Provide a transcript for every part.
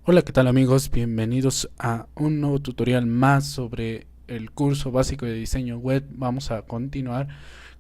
Hola, ¿qué tal amigos? Bienvenidos a un nuevo tutorial más sobre el curso básico de diseño web. Vamos a continuar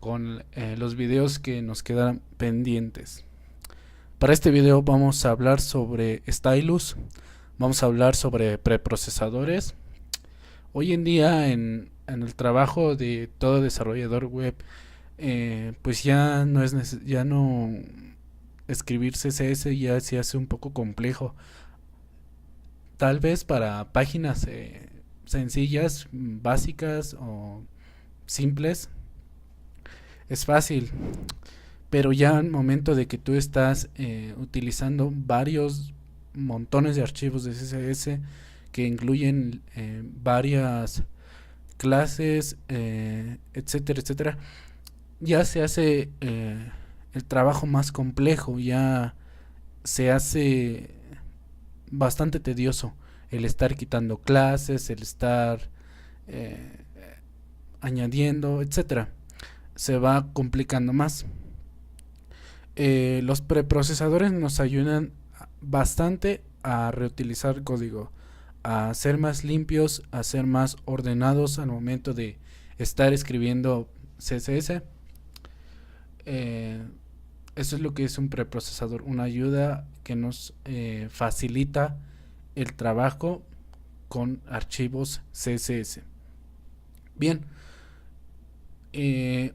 con los videos que nos quedan pendientes. Para este video vamos a hablar sobre stylus, vamos a hablar sobre preprocesadores. Hoy en día en el trabajo de todo desarrollador web, pues ya no escribir CSS ya se hace un poco complejo. Tal vez para páginas sencillas, básicas o simples, es fácil, pero ya al momento de que tú estás utilizando varios montones de archivos de CSS que incluyen varias clases, etcétera, etcétera, ya se hace el trabajo más complejo, ya se hace bastante tedioso el estar quitando clases, el estar eh, añadiendo, etcétera. Se va complicando más. Los preprocesadores nos ayudan bastante a reutilizar código, a ser más limpios, a ser más ordenados al momento de estar escribiendo CSS. Eh, Eso es lo que es un preprocesador, una ayuda que nos facilita el trabajo con archivos CSS. Bien,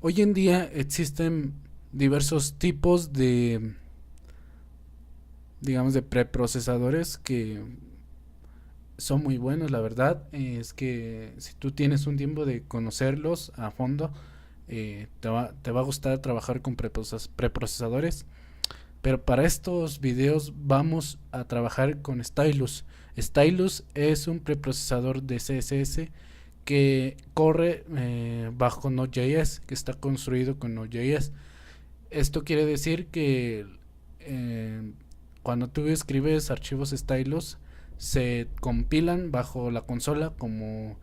hoy en día existen diversos tipos de, digamos, de preprocesadores que son muy buenos, la verdad. Es que si tú tienes un tiempo de conocerlos a fondo, te va a gustar trabajar con preprocesadores. Pero para estos videos vamos a trabajar con Stylus. Stylus es un preprocesador de CSS que corre bajo Node.js, que está construido con Node.js. Esto quiere decir que eh, cuando tú escribes archivos Stylus, se compilan bajo la consola como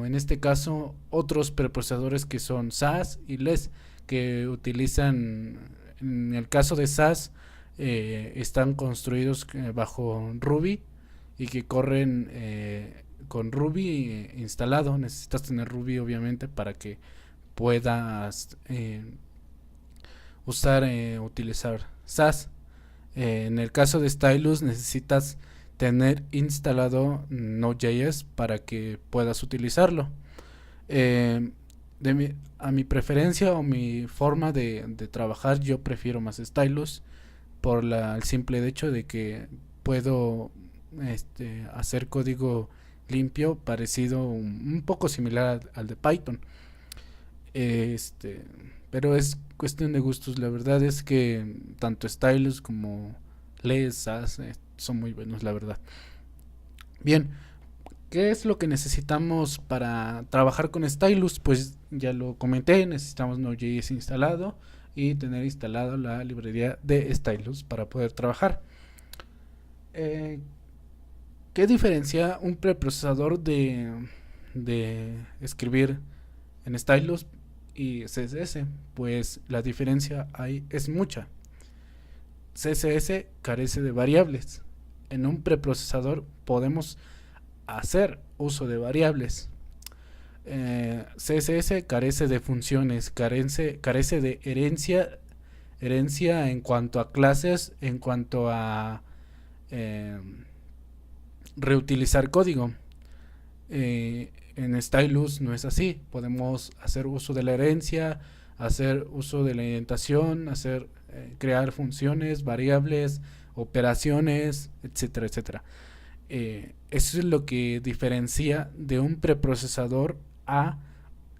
en este caso otros preprocesadores que son SAS y LESS, que utilizan, en el caso de SAS, están construidos bajo Ruby y que corren con Ruby instalado. Necesitas tener Ruby obviamente para que puedas utilizar SAS. En el caso de Stylus necesitas tener instalado Node.js para que puedas utilizarlo. Eh, a mi preferencia o mi forma de trabajar, yo prefiero más Stylus por el simple hecho de que puedo hacer código limpio parecido un poco similar al de Python. Este, pero es cuestión de gustos. La verdad es que tanto Stylus como Les SAS son muy buenos, la verdad. Bien, ¿qué es lo que necesitamos para trabajar con Stylus? Pues ya lo comenté, necesitamos Node.js instalado y tener instalado la librería de Stylus para poder trabajar. Eh, ¿Qué diferencia un preprocesador de escribir en Stylus y CSS? Pues la diferencia ahí es mucha. CSS carece de variables. En un preprocesador podemos hacer uso de variables. CSS carece de funciones, carece de herencia en cuanto a clases, en cuanto a eh, reutilizar código. En Stylus no es así. Podemos hacer uso de la herencia, hacer uso de la indentación, crear funciones, variables, operaciones, etcétera, etcétera. Eso es lo que diferencia de un preprocesador a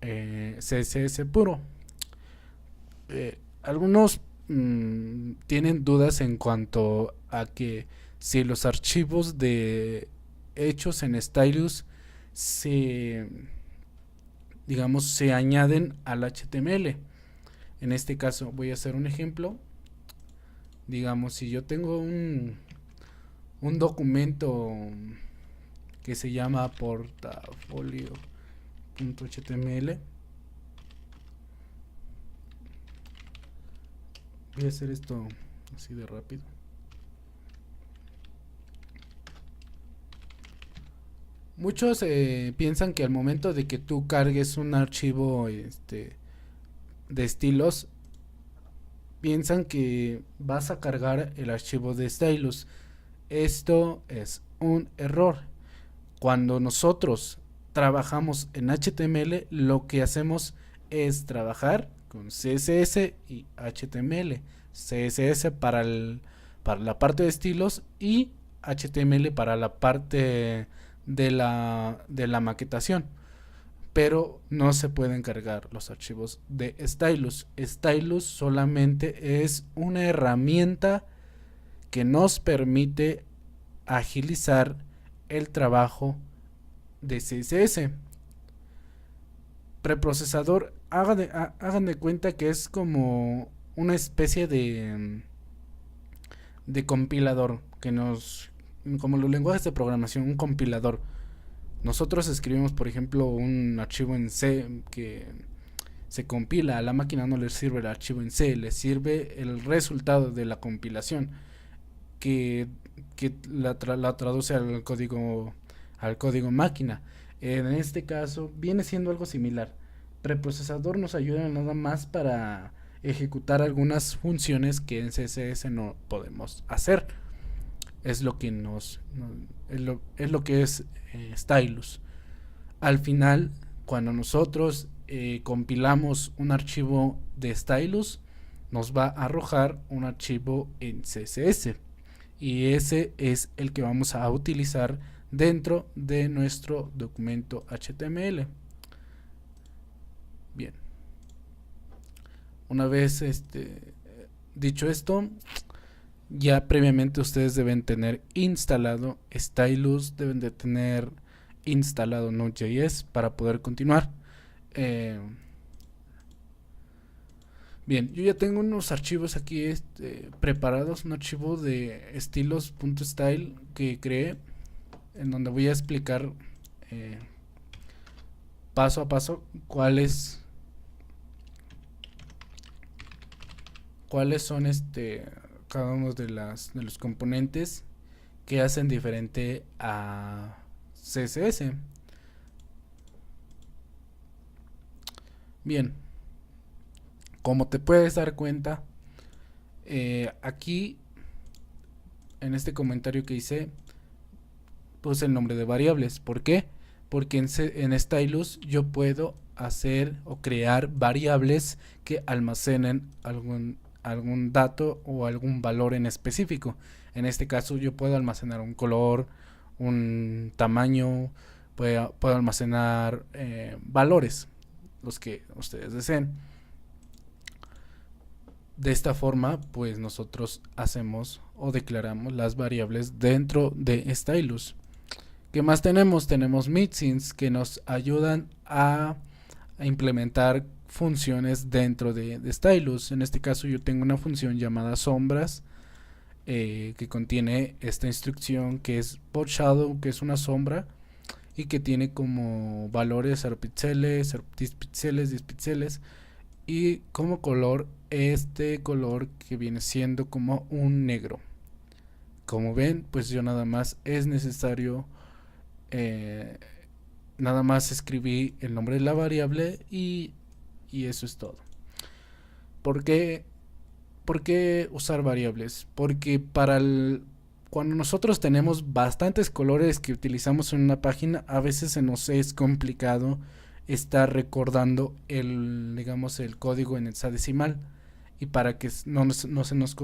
CSS puro. Algunos tienen dudas en cuanto a que si los archivos de hechos en Stylus se, digamos, se añaden al HTML. En este caso voy a hacer un ejemplo. Digamos, si yo tengo un documento que se llama portafolio.html, voy a hacer esto así de rápido. Muchos piensan que al momento de que tú cargues un archivo de estilos, piensan que vas a cargar el archivo de stylus. Esto es un error. Cuando nosotros trabajamos en HTML, lo que hacemos es trabajar con CSS y HTML. CSS para la parte de estilos y HTML para la parte de la maquetación. Pero no se pueden cargar los archivos de stylus. Stylus solamente es una herramienta que nos permite agilizar el trabajo de CSS. Preprocesador, hagan de cuenta que es como una especie de compilador que nos, como los lenguajes de programación, un compilador. Nosotros escribimos, por ejemplo, un archivo en C que se compila, a la máquina no le sirve el archivo en C, le sirve el resultado de la compilación que, la traduce al código máquina. En este caso viene siendo algo similar. Preprocesador nos ayuda nada más para ejecutar algunas funciones que en CSS no podemos hacer. Es lo que es lo que es stylus. Al final, cuando nosotros compilamos un archivo de stylus, nos va a arrojar un archivo en CSS, y ese es el que vamos a utilizar dentro de nuestro documento HTML. Bien, una vez dicho esto, ya previamente ustedes deben tener instalado stylus, deben de tener instalado Node.js para poder continuar. Bien, yo ya tengo unos archivos aquí preparados, un archivo de estilos.style que creé, en donde voy a explicar paso a paso cuáles son cada uno de los componentes que hacen diferente a CSS. Bien, como te puedes dar cuenta, aquí en este comentario que hice puse el nombre de variables. ¿Por qué? Porque en stylus yo puedo hacer o crear variables que almacenen algún dato o algún valor en específico. En este caso yo puedo almacenar un color, un tamaño, puedo almacenar valores, los que ustedes deseen. De esta forma, pues nosotros hacemos o declaramos las variables dentro de stylus. ¿Qué más tenemos? Tenemos mixins que nos ayudan a implementar funciones dentro de stylus. En este caso yo tengo una función llamada sombras que contiene esta instrucción que es shadow, que es una sombra y que tiene como valores 0 píxeles, 10 píxeles, 10 píxeles, y como color este color que viene siendo como un negro. Como ven, pues yo nada más es necesario nada más escribí el nombre de la variable y eso es todo. ¿Por qué usar variables? Porque cuando nosotros tenemos bastantes colores que utilizamos en una página, a veces se nos es complicado estar recordando digamos, el código en hexadecimal, y para que no se nos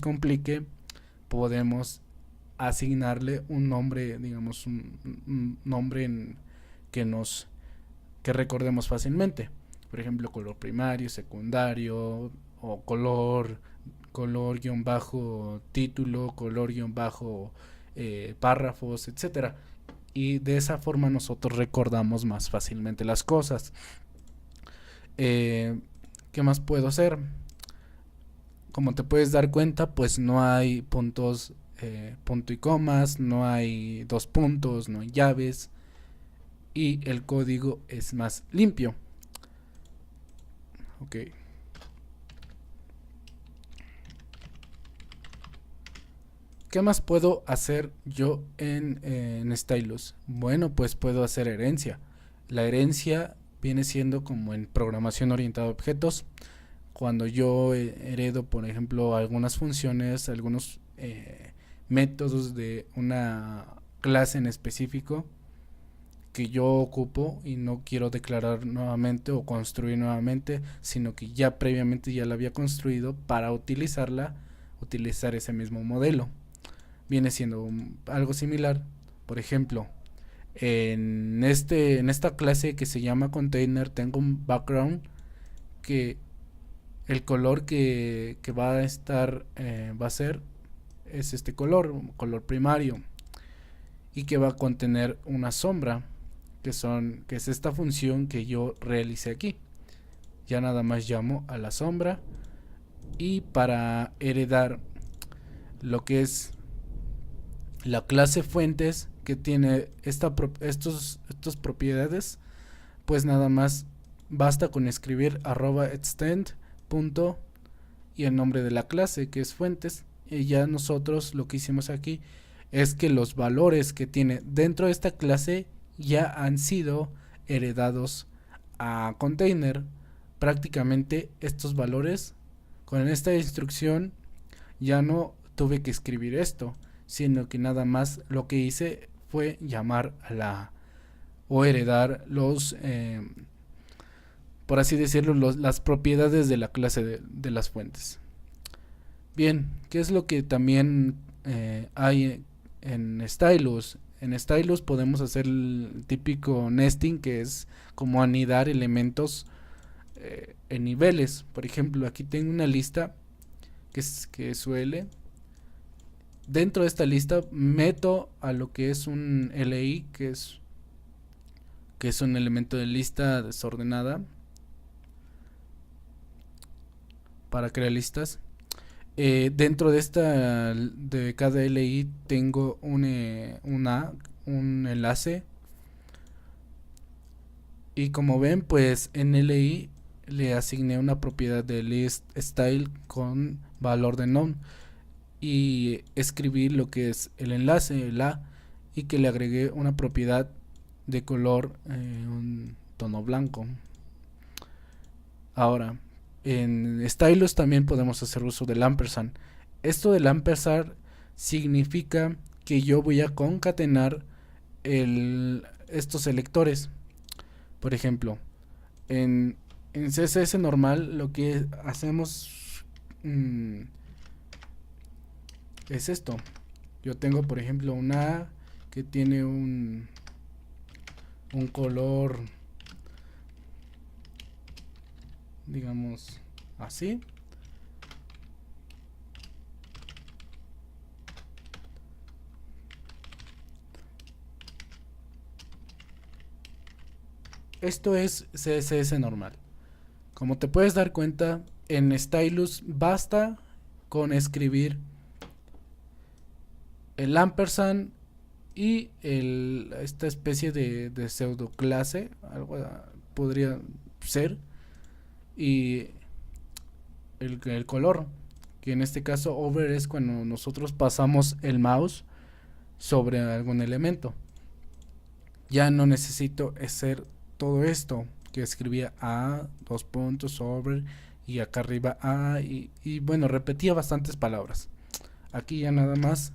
complique, podemos asignarle un nombre, digamos, un nombre que recordemos fácilmente. Por ejemplo, color primario, secundario, o color guión bajo título, color guión bajo párrafos, etcétera. Y de esa forma nosotros recordamos más fácilmente las cosas. ¿Qué más puedo hacer? Como te puedes dar cuenta, pues no hay puntos, punto y comas, no hay dos puntos, no hay llaves, y el código es más limpio. Ok. ¿Qué más puedo hacer yo en Stylus? Bueno, pues puedo hacer herencia. La herencia viene siendo como en programación orientada a objetos. Cuando yo heredo, por ejemplo, algunas funciones, algunos métodos de una clase en específico que yo ocupo y no quiero declarar nuevamente o construir nuevamente, sino que ya previamente ya la había construido para utilizar ese mismo modelo. Viene siendo algo similar. Por ejemplo, en esta clase que se llama container tengo un background que el color que va a estar va a ser es este color primario, y que va a contener una sombra que es esta función que yo realicé aquí. Ya nada más llamo a la sombra, y para heredar lo que es la clase fuentes que tiene estos propiedades, pues nada más basta con escribir @extend punto y el nombre de la clase, que es fuentes, y ya nosotros lo que hicimos aquí es que los valores que tiene dentro de esta clase ya han sido heredados a container. Prácticamente estos valores, con esta instrucción ya no tuve que escribir esto, sino que nada más lo que hice fue llamar a o heredar por así decirlo, las propiedades de la clase de las fuentes. Bien, ¿qué es lo que también hay en Stylus? En Stylus podemos hacer el típico nesting, que es como anidar elementos en niveles. Por ejemplo, aquí tengo una lista que suele. Dentro de esta lista meto a lo que es un LI, que es un elemento de lista desordenada para crear listas. Dentro de cada LI tengo un enlace, y como ven, pues en LI le asigné una propiedad de list style con valor de none, y escribí lo que es el enlace, el A, y que le agregué una propiedad de color, un tono blanco. Ahora, en Stylus también podemos hacer uso del ampersand. Esto del ampersand significa que yo voy a concatenar estos selectores. Por ejemplo, en CSS normal lo que hacemos es esto. Yo tengo, por ejemplo, una A que tiene un color, digamos así. Esto es CSS normal. Como te puedes dar cuenta, en Stylus basta con escribir el ampersand y esta especie de pseudo clase, algo podría ser, y el color, que en este caso over es cuando nosotros pasamos el mouse sobre algún elemento. Ya no necesito hacer todo esto que escribía a dos puntos over y acá arriba a y bueno, repetía bastantes palabras. Aquí ya nada más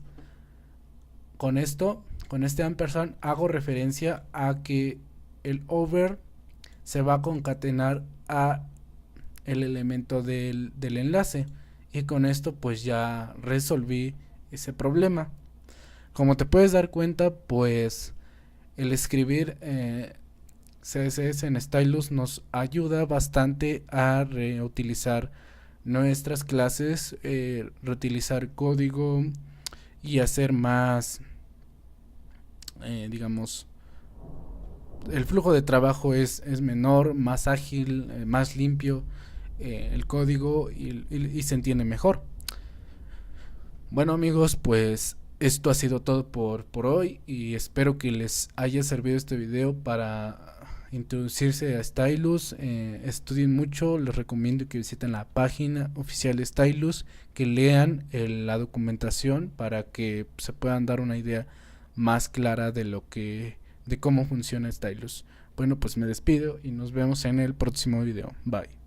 con este ampersand hago referencia a que el over se va a concatenar a el elemento del enlace, y con esto pues ya resolví ese problema. Como te puedes dar cuenta, pues el escribir CSS en Stylus nos ayuda bastante a reutilizar nuestras clases, reutilizar código y hacer más, digamos, el flujo de trabajo es menor, más ágil, más limpio, el código y se entiende mejor. Bueno amigos, pues esto ha sido todo por hoy, y espero que les haya servido este video para introducirse a Stylus, estudien mucho, les recomiendo que visiten la página oficial de Stylus, que lean la documentación para que se puedan dar una idea más clara de cómo funciona Stylus. Bueno, pues me despido y nos vemos en el próximo video. Bye.